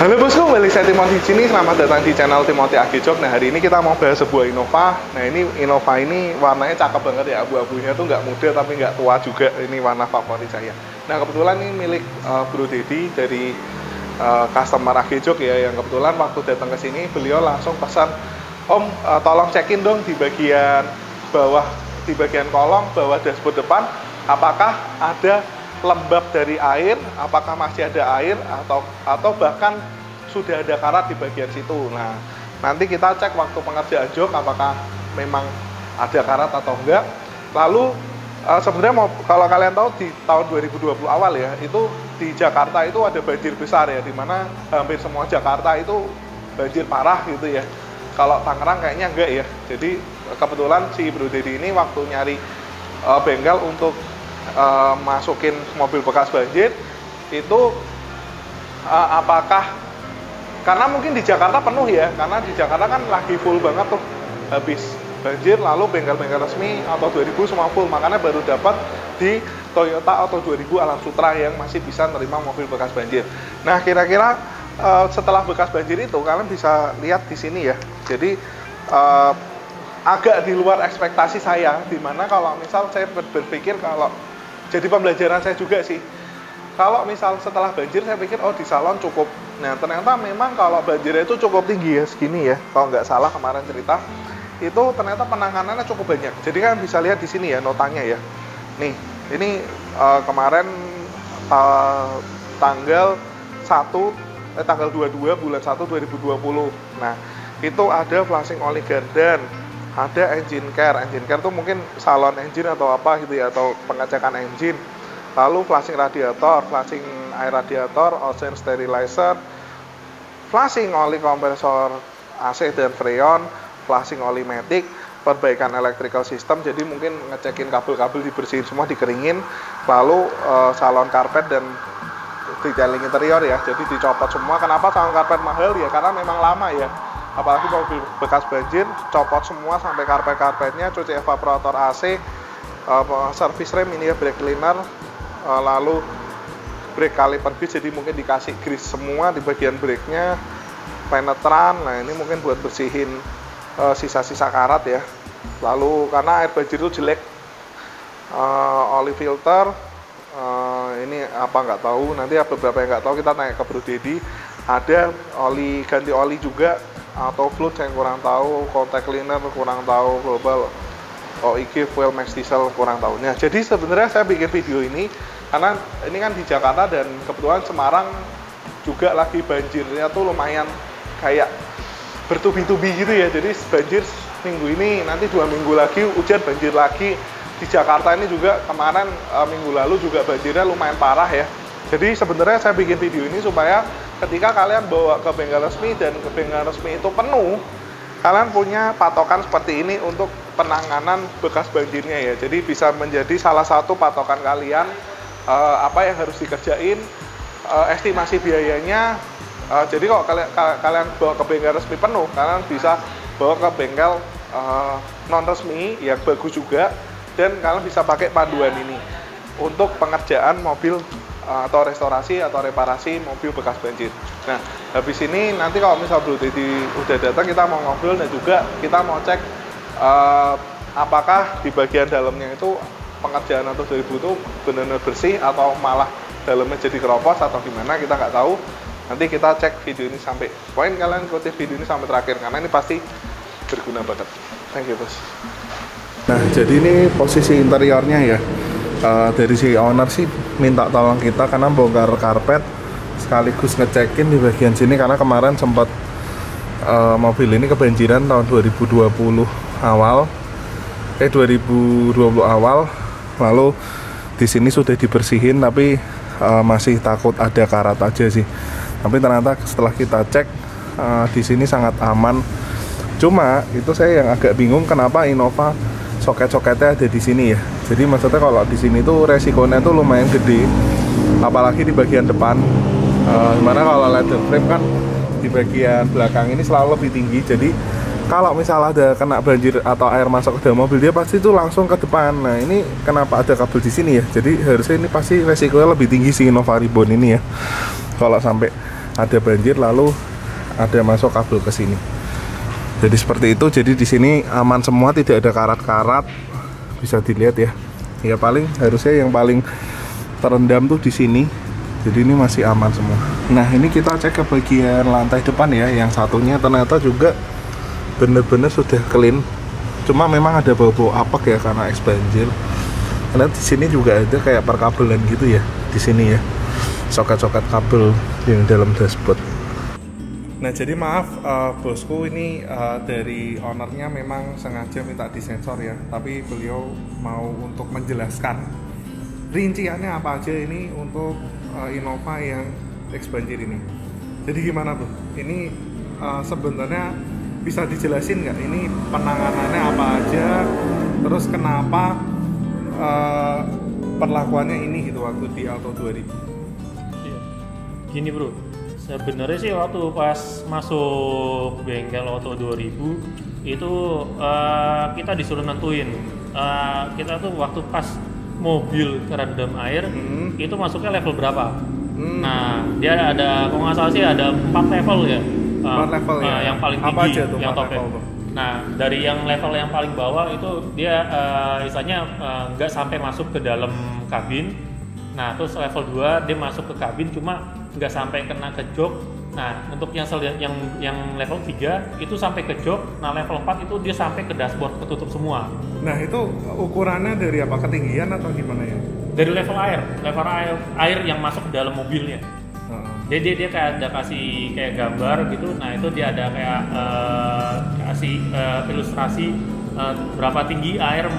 Halo bosku, balik saya Timothy di sini. Selamat datang di channel Timothy Agijok. Nah, hari ini kita mau bahas sebuah Innova. Nah, ini Innova ini warnanya cakep banget ya. Abu-abunya tuh nggak muda tapi nggak tua juga. Ini warna favorit saya. Nah, kebetulan ini milik Bro Dedi dari customer Agijok ya. Yang kebetulan waktu datang ke sini beliau langsung pesan, Om, tolong cekin dong di bagian bawah, di bagian kolong bawah dashboard depan, apakah ada lembab dari air, apakah masih ada air atau bahkan sudah ada karat di bagian situ. Nah, nanti kita cek waktu pengerjaan jok apakah memang ada karat atau enggak. Lalu sebenarnya kalau kalian tahu di tahun 2020 awal ya, itu di Jakarta itu ada banjir besar ya, dimana hampir semua Jakarta itu banjir parah gitu ya. Kalau Tangerang kayaknya enggak ya. Jadi kebetulan si Bro Dedi ini waktu nyari bengkel untuk masukin mobil bekas banjir itu apakah, karena mungkin di Jakarta penuh ya, karena di Jakarta kan lagi full banget tuh habis banjir, lalu bengkel-bengkel resmi atau 2000 semua full, makanya baru dapat di Toyota atau 2000 Alam Sutra yang masih bisa nerima mobil bekas banjir. Nah, kira-kira setelah bekas banjir itu kalian bisa lihat di sini ya. Jadi agak di luar ekspektasi saya, dimana kalau misal saya berpikir kalau jadi pembelajaran saya juga sih. Kalau misal setelah banjir saya pikir di salon cukup. Nah, ternyata memang kalau banjirnya itu cukup tinggi ya, segini ya. Kalau nggak salah kemarin cerita itu ternyata penanganannya cukup banyak. Jadi kan bisa lihat di sini ya notanya ya. Nih, ini kemarin tanggal 22 bulan 1 2020. Nah, itu ada flashing oli gardan, ada engine care. Engine care tuh mungkin salon engine atau apa gitu ya, atau pengecekan engine. Lalu flashing radiator, flashing air radiator, ocean sterilizer, flashing oli kompresor AC dan freon, flashing oli matic, perbaikan electrical system. Jadi mungkin ngecekin kabel-kabel dibersihin semua, dikeringin. Lalu salon karpet dan detailing interior ya. Jadi dicopot semua. Kenapa salon karpet mahal ya? Karena memang lama ya. Apalagi mobil bekas banjir, copot semua sampai karpet-karpetnya, cuci evaporator AC, service rem ini ya, brake cleaner, lalu brake caliper grease, jadi mungkin dikasih grease semua di bagian brake-nya, penetran. Nah, ini mungkin buat bersihin sisa-sisa karat ya. Lalu karena air banjir itu jelek, oli filter, ini apa nggak tahu, nanti beberapa yang nggak tahu kita tanya ke Bro Dedi. Ada oli, ganti oli juga, atau fluid yang kurang tahu, contact cleaner kurang tahu, global OIG, fuel max diesel kurang tahu. Nah, jadi sebenarnya saya bikin video ini karena ini kan di Jakarta dan kebetulan Semarang juga lagi banjirnya tuh lumayan kayak bertubi-tubi gitu ya. Jadi banjir minggu ini, nanti 2 minggu lagi hujan banjir lagi. Di Jakarta ini juga kemarin minggu lalu juga banjirnya lumayan parah ya. Jadi sebenarnya saya bikin video ini supaya ketika kalian bawa ke bengkel resmi dan ke bengkel resmi itu penuh, kalian punya patokan seperti ini untuk penanganan bekas banjirnya ya. Jadi bisa menjadi salah satu patokan kalian apa yang harus dikerjain, estimasi biayanya. Jadi kalau kalian bawa ke bengkel resmi penuh, kalian bisa bawa ke bengkel non resmi yang bagus juga, dan kalian bisa pakai panduan ini untuk pengerjaan mobil atau restorasi atau reparasi mobil bekas banjir. Nah, habis ini nanti kalau misal Bro Dedi udah datang, kita mau ngobrol dan juga kita mau cek apakah di bagian dalamnya itu pengerjaan atau 2000 itu benar-benar bersih atau malah dalamnya jadi keropos atau gimana, kita nggak tahu. Nanti kita cek video ini sampai poin, kalian ikuti video ini sampai terakhir karena ini pasti berguna banget. Thank you bos. Nah, jadi ini posisi interiornya ya. Dari si owner sih minta tolong kita karena bongkar karpet sekaligus ngecekin di bagian sini, karena kemarin sempat mobil ini kebanjiran tahun 2020 awal, 2020 awal. Lalu di sini sudah dibersihin tapi masih takut ada karat aja sih. Tapi ternyata setelah kita cek di sini sangat aman. Cuma itu saya yang agak bingung kenapa Innova soket-soketnya ada di sini ya. Jadi maksudnya kalau di sini tuh resikonya tuh lumayan gede, apalagi di bagian depan. Dimana kalau leather frame kan di bagian belakang ini selalu lebih tinggi. Jadi kalau misalnya ada kena banjir atau air masuk ke dalam mobil, dia pasti tuh langsung ke depan. Nah, ini kenapa ada kabel di sini ya? Jadi harusnya ini pasti resikonya lebih tinggi sih Innova Reborn ini ya. Kalau sampai ada banjir lalu ada masuk kabel ke sini. Jadi seperti itu. Jadi di sini aman semua, tidak ada karat-karat. Bisa dilihat ya. Ya paling harusnya yang paling terendam tuh di sini. Jadi ini masih aman semua. Nah, ini kita cek ke bagian lantai depan ya. Yang satunya ternyata juga bener-bener sudah clean. Cuma memang ada bau-bau apek ya karena eks banjir. Lihat di sini juga ada kayak perkabelan gitu ya di sini ya. Soket-soket kabel yang dalam dashboard. Nah, jadi maaf bosku, ini dari ownernya memang sengaja minta disensor ya, tapi beliau mau untuk menjelaskan rinciannya apa aja ini untuk Innova yang eks banjir ini. Jadi gimana bro? Ini sebenarnya bisa dijelasin nggak ini penanganannya apa aja, terus kenapa perlakuannya ini gitu waktu di Auto 2000? Iya. Gini bro, sebenarnya sih waktu pas masuk bengkel Auto 2000 itu kita disuruh nentuin kita tuh waktu pas mobil kerendam air itu masuknya level berapa. Nah, dia ada, kalau nggak salah sih ada 4 level ya. 4 level ya. Yang paling tinggi, apa aja tuh, yang top level. Nah, dari yang level yang paling bawah itu dia misalnya nggak sampai masuk ke dalam kabin. Nah, terus level 2 dia masuk ke kabin cuma nggak sampai kena ke jok. Nah, untuk yang level 3 itu sampai ke jok. Nah, level 4 itu dia sampai ke dashboard, ketutup semua. Nah, itu ukurannya dari apa? Ketinggian atau gimana ya? Dari level air yang masuk ke dalam mobilnya. Jadi dia kayak ada kasih kayak gambar gitu. Nah, itu dia ada kayak kasih ilustrasi berapa tinggi air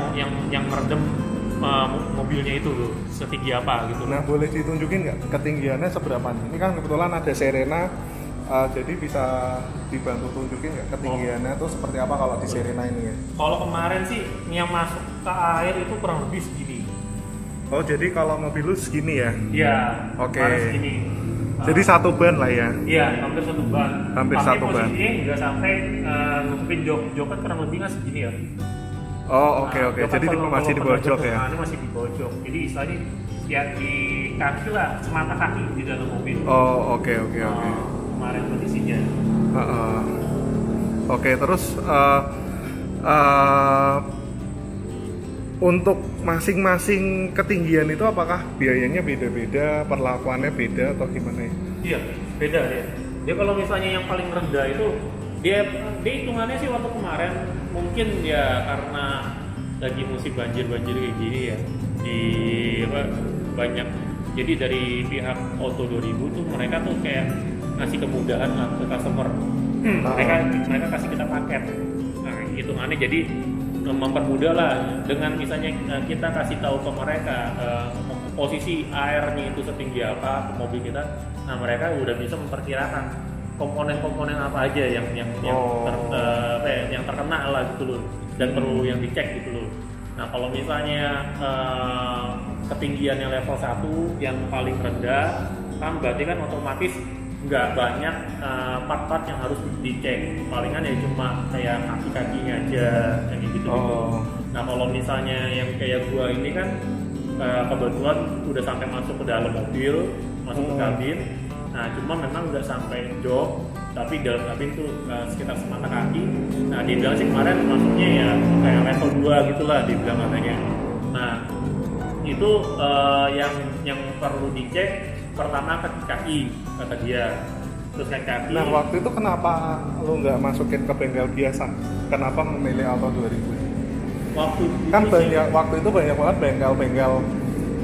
yang merendam mobilnya itu loh, setinggi apa gitu. Nah, boleh ditunjukin nggak ketinggiannya seberapa nih? Ini kan kebetulan ada Serena, jadi bisa dibantu tunjukin nggak ketinggiannya tuh seperti apa kalau di Serena ini ya? Kalau kemarin sih yang masuk ke air itu kurang lebih segini. Oh, jadi kalau mobil lu segini ya? Iya. Oke. Kemarin segini. Jadi satu ban lah ya? Iya, hampir satu ban. Hampir satu ban. Posisinya nggak sampai mungkin jok kan kurang lebih nggak segini ya. Oh, oke. Jadi masih di bawah jok ya? Ini masih di bawah jok. Jadi istilahnya ya di kaki lah, semata kaki di dalam mobil. Oh, oke. Kemarin kondisinya. Oke, terus untuk masing-masing ketinggian itu apakah biayanya beda-beda, perlakuannya beda atau gimana ya? Iya, beda ya. Dia kalau misalnya yang paling rendah itu dia hitungannya sih waktu kemarin mungkin ya karena lagi musim banjir kayak gini ya banyak. Jadi dari pihak Auto 2000 tuh mereka tuh kayak ngasih kemudahan lah ke customer. Mereka kasih kita paket. Nah, hitungannya jadi mempermudah lah dengan misalnya kita kasih tahu ke mereka posisi airnya itu setinggi apa ke mobil kita. Nah, mereka udah bisa memperkirakan komponen-komponen apa aja yang terkena lah gitu loh, dan perlu yang dicek gitu loh. Nah, kalau misalnya ketinggiannya level 1 yang paling rendah kan berarti kan otomatis nggak banyak part-part yang harus dicek, palingan ya cuma kayak kaki-kakinya aja yang gitu. Nah, kalau misalnya yang kayak gua ini kan kebetulan udah sampai masuk ke dalam mobil, masuk ke kabin. Nah, cuma memang nggak sampai jok, tapi dalam kabin tuh sekitar semata kaki. Nah, dia bilang sih kemarin masuknya ya kayak level 2 gitulah dia bilang katanya. Nah, itu yang perlu dicek pertama kaki kata dia, terus kaki. Nah, waktu itu kenapa lu nggak masukin ke bengkel biasa? Kenapa memilih Auto 2000? Waktu itu banyak banget bengkel-bengkel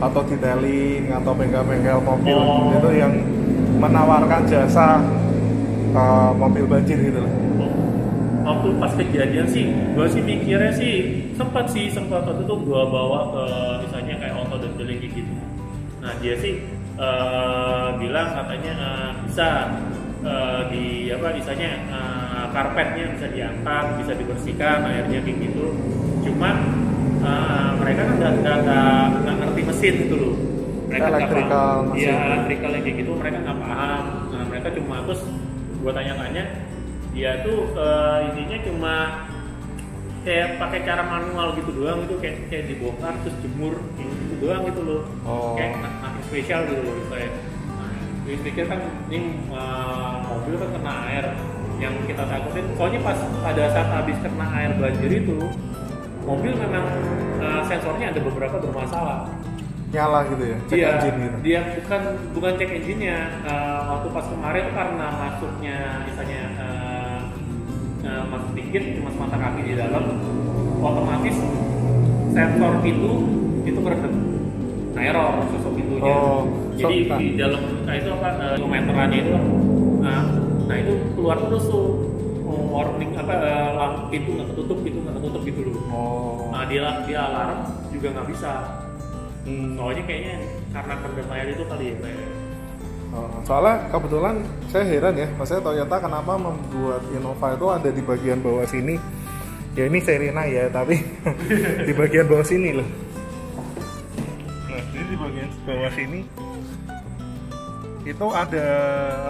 auto detailing atau bengkel-bengkel mobil itu yang menawarkan jasa mobil banjir gitu loh. Waktu pas kejadian sih, gue sih mikirnya sih sempat waktu itu gue bawa ke misalnya kayak auto detailing gitu. Nah, dia sih bilang katanya bisa karpetnya bisa diangkat, bisa dibersihkan airnya kayak gitu. Cuma mereka kan nggak ngerti mesin gitu loh. Mereka elektrikal mesin. Iya, elektrikal yang kayak gitu mereka nggak paham. Nah, mereka cuma terus gua tanya-tanya, dia tuh intinya cuma kayak pakai cara manual gitu doang, itu kayak dibongkar terus jemur gitu doang gitu loh. Kayak spesial gitu loh saya. Listriknya kan ini mobil kan kena air, yang kita takutin soalnya pas pada saat habis kena air banjir itu mobil memang sensornya ada beberapa bermasalah, nyala gitu ya, cek engine gitu. Dia bukan cek engine-nya. Waktu pas kemarin karena masuknya misalnya masuk dikit cuma semata kaki di dalam, otomatis sensor itu meredam. Nah, error sosok pintunya. Jadi di dalam itu kilometerannya itu nah itu keluar terus tuh warning pintu nggak ketutup gitu loh. Nah dia alarm juga nggak bisa. Soalnya kayaknya karena kerendam air itu kali ya. Soalnya kebetulan saya heran ya, maksudnya Toyota kenapa membuat Innova itu ada di bagian bawah sini. Ya ini Serena ya, tapi di bagian bawah sini loh. Nah, ini di bagian bawah sini itu ada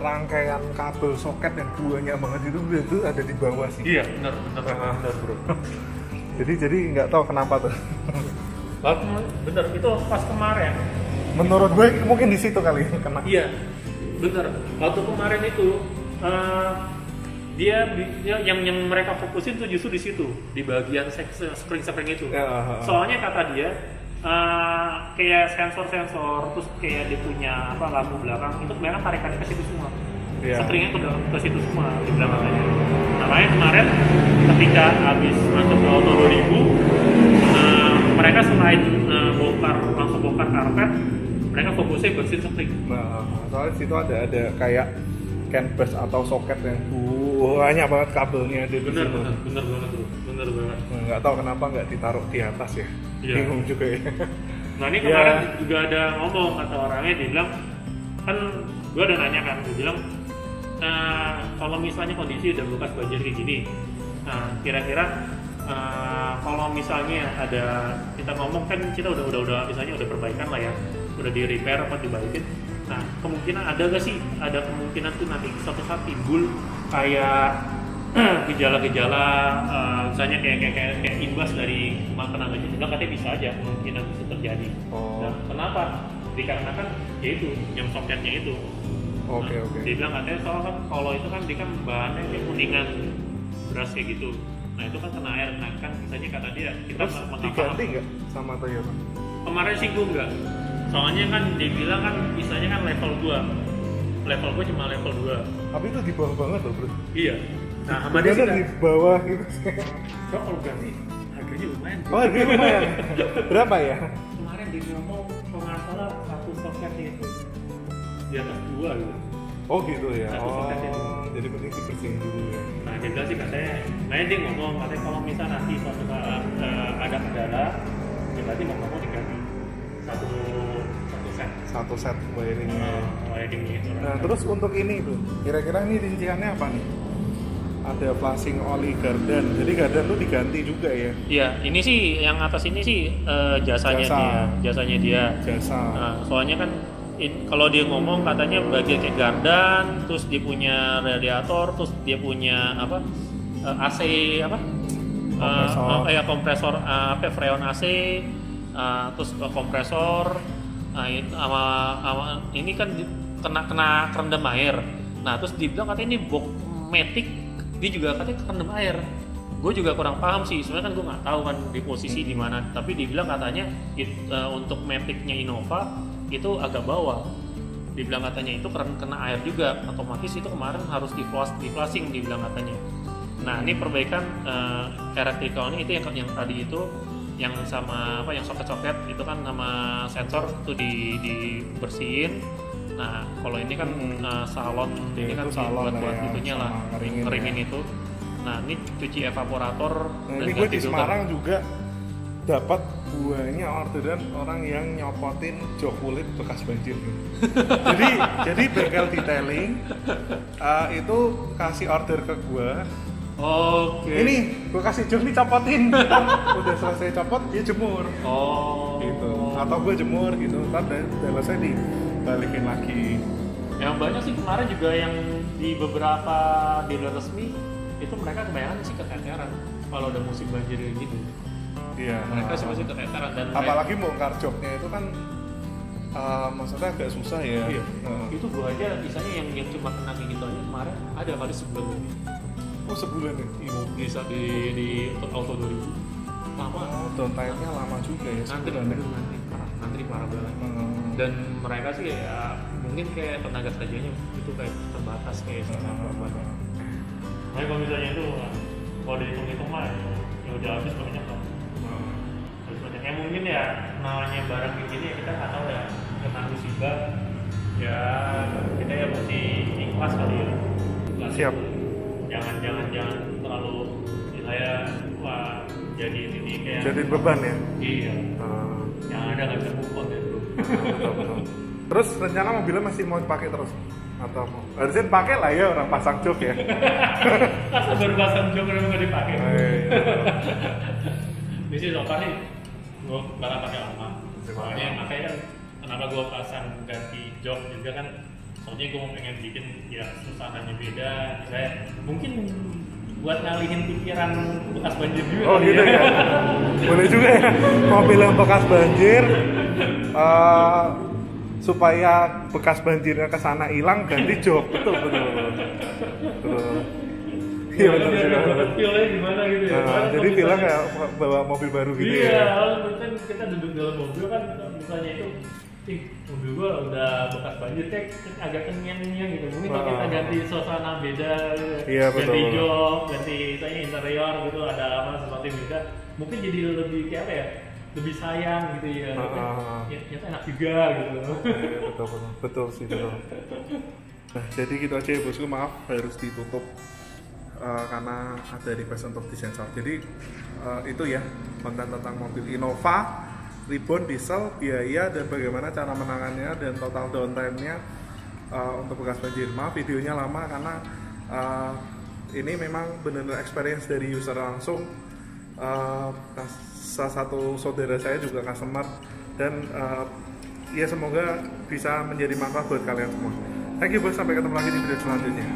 rangkaian kabel soket yang banyak banget itu ada di bawah sini. Iya, benar bro. jadi nggak tahu kenapa tuh. Bener, itu pas kemarin. Menurut gue mungkin di situ kali kena. Iya, bener. Waktu kemarin itu dia yang mereka fokusin tuh justru di situ, di bagian spring itu. Soalnya kata dia kayak sensor terus kayak dia punya lampu belakang itu sebenarnya tarikannya ke situ semua. Stringnya ke situ semua di belakangnya. Makanya kemarin ketika habis masuk ke Auto 2000 mereka selain langsung bongkar karpet, mereka fokusnya bersihin spring. Nah, soalnya situ ada kayak CAN bus atau soket yang banyak banget kabelnya ada di situ. Bener banget. Nggak tahu kenapa nggak ditaruh di atas ya. Bingung juga ya. Nah ini kemarin juga ada ngomong kata orangnya, dia bilang kan gue ada nanya kan, dia bilang kalau misalnya kondisi udah bekas banjir kayak gini, kira-kira kalau misalnya ada kita ngomong kan kita udah misalnya udah perbaikan lah ya, udah di repair apa dibaikin. Nah kemungkinan ada gak sih, ada kemungkinan tuh nanti suatu saat timbul kayak gejala-gejala misalnya kayak imbas dari makanan aja, bilang katanya bisa aja kemungkinan bisa terjadi. Nah, kenapa? Dikarenakan yaitu yang soketnya itu. Oke. Dia bilang katanya soal kan kalau itu kan dia kan bahannya kayak kuningan beras kayak gitu. Nah itu kan kena air, nah kan misalnya kata dia kita diganti nggak sama Toyota? Kemarin sih gue nggak. Soalnya kan dia bilang kan misalnya kan level gue cuma level 2. Tapi itu di bawah banget loh bro. Iya. Nah, sama dia sih di bawah gitu. Kalau ganti harganya lumayan. Harganya lumayan. Berapa ya? Kemarin dia ngomong kalau nggak salah satu soket itu di atas 2 gitu. Oh gitu ya. Jadi penting dibersihin dulu ya. Nah dia bilang sih katanya, dia ngomong katanya kalau misal nanti suatu saat ada kendala, dia berarti mau diganti satu set wiringnya. Nah terus untuk ini tuh, kira-kira ini rinciannya apa nih? Ada flashing oli gardan, jadi gardan tuh diganti juga ya? Iya, ini sih yang atas ini sih jasanya dia. Nah, soalnya kan kalau dia ngomong katanya bagian kayak gardan, terus dia punya radiator, terus dia punya AC kompresor freon AC, terus kompresor. Nah itu ini kan kena kerendam air. Nah terus dibilang katanya ini box matic dia juga katanya kerendam air. Gue juga kurang paham sih, sebenarnya kan gue nggak tahu kan di posisi di mana. Tapi dibilang katanya untuk maticnya Innova itu agak bawah. Dibilang katanya itu kena air juga, otomatis itu kemarin harus di flushing dibilang katanya. Nah ini perbaikan electricalnya itu yang tadi itu yang sama yang soket-soket itu kan sama sensor itu dibersihin. Nah kalau ini kan salon ini kan buat itunya lah ngeringin itu. Nah ini cuci evaporator. Nah, ini gue di Semarang juga dapat buahnya orderan orang yang nyopotin jok kulit bekas banjir. jadi bengkel detailing itu kasih order ke gue. Oke. Ini gue kasih jok nih copotin. Udah selesai copot dia jemur. Gitu. Atau gue jemur gitu. Ntar selesai dibalikin lagi. Yang banyak sih kemarin juga yang di beberapa dealer resmi itu mereka kebanyakan sih keteteran kalau udah musim banjir gitu. Iya. Mereka sih masih keteteran dan apalagi bongkar joknya itu kan maksudnya agak susah ya. Iya. Itu gua aja misalnya yang cuma kena kayak gitu aja kemarin ada kali sebulan lebih. Oh sebulan ya? Iya, bisa di auto 2000 lama. Oh, downtime-nya lama juga ya sebulan ya? Ngantri parah banget. Dan mereka sih ya mungkin kayak tenaga kerjanya itu kayak terbatas kayak apa. Nah kalau misalnya itu kalau dihitung-hitung mah ya udah habis banyak kan. Habis banyak. Ya mungkin ya namanya barang kayak gini ya kita nggak tahu ya kena musibah ya kita ya mesti ikhlas kali ya. Ikhlas. Siap. Jangan terlalu saya wah jadi ini kayak jadi beban ya. Iya. Yang ada nggak bisa move on ya bro. Betul. Terus rencana mobilnya masih mau dipakai terus atau mau? Harusnya pakai lah ya orang pasang jok ya. Masa baru pasang jok udah nggak dipakai. Iya. Di sini so far nih gue bakal pakai lama. Soalnya makanya kenapa gue pasang ganti jok juga kan. Soalnya gue mau pengen bikin ya suasananya beda. Saya mungkin buat ngalihin pikiran bekas banjir juga. Oh gitu ya. Boleh juga ya. Mobil yang bekas banjir supaya bekas banjirnya ke sana hilang ganti jok. Betul. Iya betul juga. Feel-nya gimana gitu ya. Jadi feel-nya kayak bawa mobil baru gitu ya. Iya, kan kita duduk dalam mobil kan misalnya itu mobil gua udah bekas banjir agak kenyang-kenyang gitu. Mungkin kalau kita ganti suasana beda gitu. Iya, betul. Ganti jok, ganti misalnya interior gitu ada apa sesuatu yang beda. Mungkin jadi lebih kayak apa ya? Lebih sayang gitu ya. Ternyata enak juga gitu. Betul sih betul. Nah jadi gitu aja ya bosku, maaf harus ditutup karena ada request untuk disensor. Jadi itu ya konten tentang mobil Innova Reborn diesel, biaya dan bagaimana cara menangannya dan total downtime-nya untuk bekas banjir. Maaf videonya lama karena ini memang benar-benar experience dari user langsung. Salah satu saudara saya juga customer dan ya semoga bisa menjadi manfaat buat kalian semua. Thank you bos, sampai ketemu lagi di video selanjutnya.